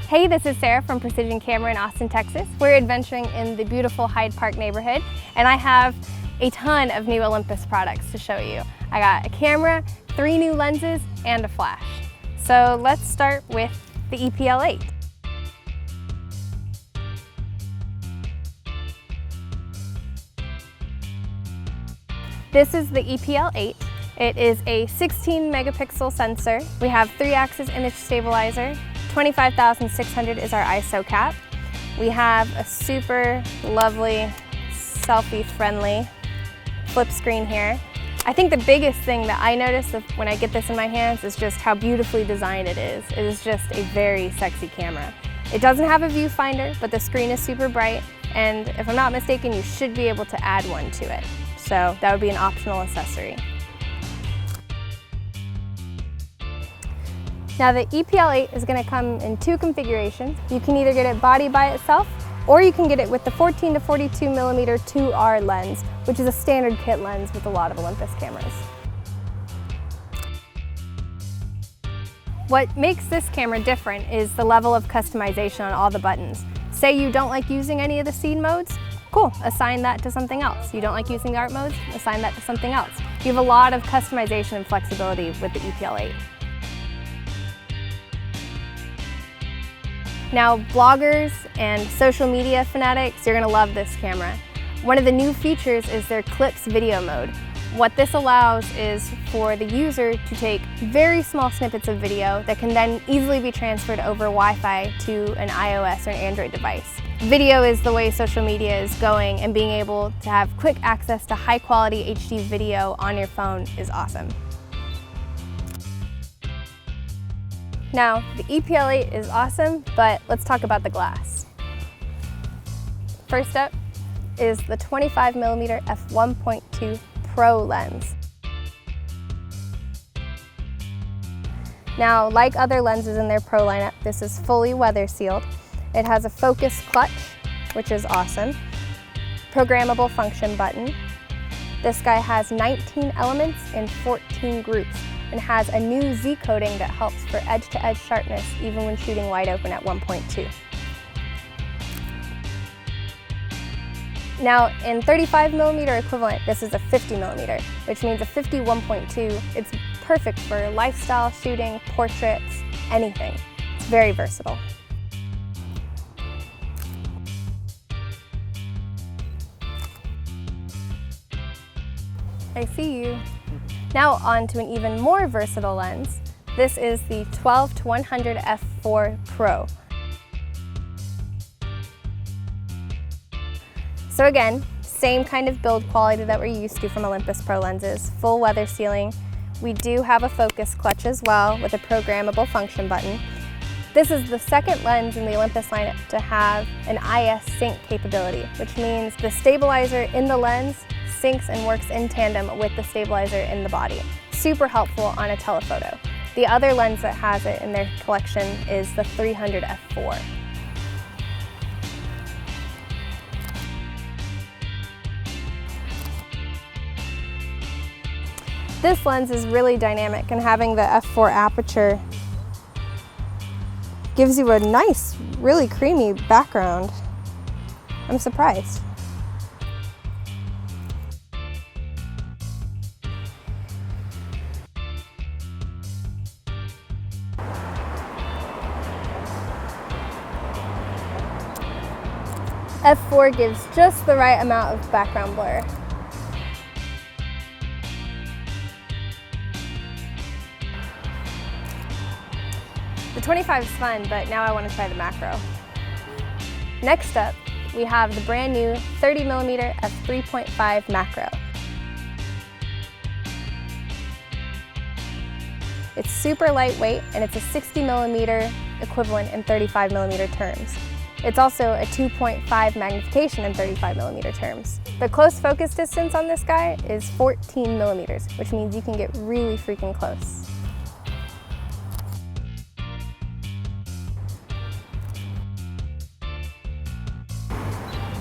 Hey, this is Sarah from Precision Camera in Austin, Texas. We're adventuring in the beautiful Hyde Park neighborhood, and I have a ton of new Olympus products to show you. I got a camera, 3 new lenses, and a flash. So let's start with the E-PL8. This is the E-PL8. It is a 16 megapixel sensor. We have 3-axis image stabilizer. 25,600 is our ISO cap. We have a super lovely, selfie-friendly flip screen here. I think the biggest thing that I notice when I get this in my hands is just how beautifully designed it is. It is just a very sexy camera. It doesn't have a viewfinder, but the screen is super bright, and if I'm not mistaken, you should be able to add one to it. So that would be an optional accessory. Now the E-PL8 is going to come in 2 configurations. You can either get it body by itself, or you can get it with the 14 to 42 millimeter 2R lens, which is a standard kit lens with a lot of Olympus cameras. What makes this camera different is the level of customization on all the buttons. Say you don't like using any of the scene modes, cool, assign that to something else. You don't like using the art modes, assign that to something else. You have a lot of customization and flexibility with the E-PL8. Now, bloggers and social media fanatics, you're gonna love this camera. One of the new features is their Clips video mode. What this allows is for the user to take very small snippets of video that can then easily be transferred over Wi-Fi to an iOS or an Android device. Video is the way social media is going, and being able to have quick access to high quality HD video on your phone is awesome. Now, the E-PL8 is awesome, but let's talk about the glass. First up is the 25mm f1.2 Pro lens. Now, like other lenses in their Pro lineup, this is fully weather sealed. It has a focus clutch, which is awesome. Programmable function button. This guy has 19 elements in 14 groups, and has a new Z coating that helps for edge-to-edge sharpness even when shooting wide open at 1.2. Now, in 35mm equivalent, this is a 50mm, which means a 51.2. It's perfect for lifestyle shooting, portraits, anything. It's very versatile. I see you. Now on to an even more versatile lens. This is the 12-100 f4 Pro. So again, same kind of build quality that we're used to from Olympus Pro lenses, full weather sealing. We do have a focus clutch as well with a programmable function button. This is the second lens in the Olympus lineup to have an IS sync capability, which means the stabilizer in the lens syncs and works in tandem with the stabilizer in the body. Super helpful on a telephoto. The other lens that has it in their collection is the 300 f4. This lens is really dynamic, and having the f4 aperture gives you a nice, really creamy background. I'm surprised. f4 gives just the right amount of background blur. The 25 is fun, but now I want to try the macro. Next up, we have the brand new 30mm f3.5 macro. It's super lightweight, and it's a 60mm equivalent in 35mm terms. It's also a 2.5 magnification in 35mm terms. The close focus distance on this guy is 14mm, which means you can get really freaking close.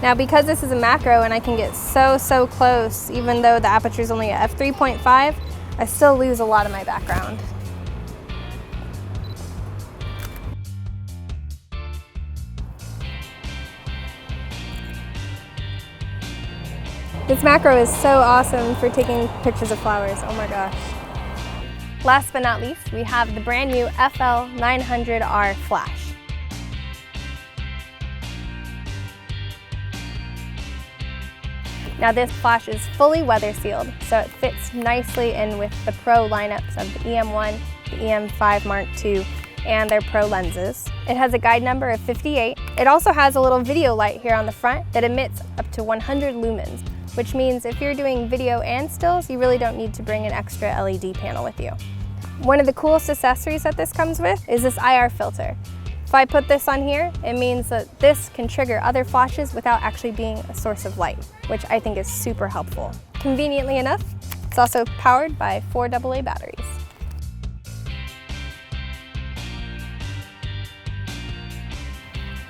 Now, because this is a macro and I can get so close, even though the aperture is only at f3.5, I still lose a lot of my background. This macro is so awesome for taking pictures of flowers. Oh my gosh. Last but not least, we have the brand new FL900R flash. Now this flash is fully weather sealed, so it fits nicely in with the Pro lineups of the EM1, the EM5 Mark II, and their Pro lenses. It has a guide number of 58. It also has a little video light here on the front that emits up to 100 lumens, which means if you're doing video and stills, you really don't need to bring an extra LED panel with you. One of the coolest accessories that this comes with is this IR filter. If I put this on here, it means that this can trigger other flashes without actually being a source of light, which I think is super helpful. Conveniently enough, it's also powered by 4 AA batteries.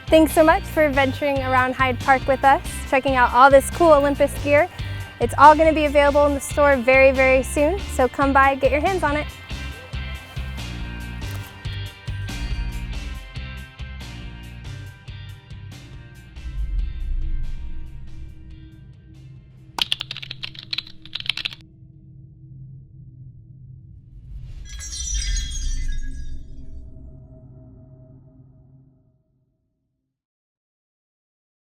Thanks so much for venturing around Hyde Park with us, checking out all this cool Olympus gear. It's all going to be available in the store very, very soon, so come by, get your hands on it.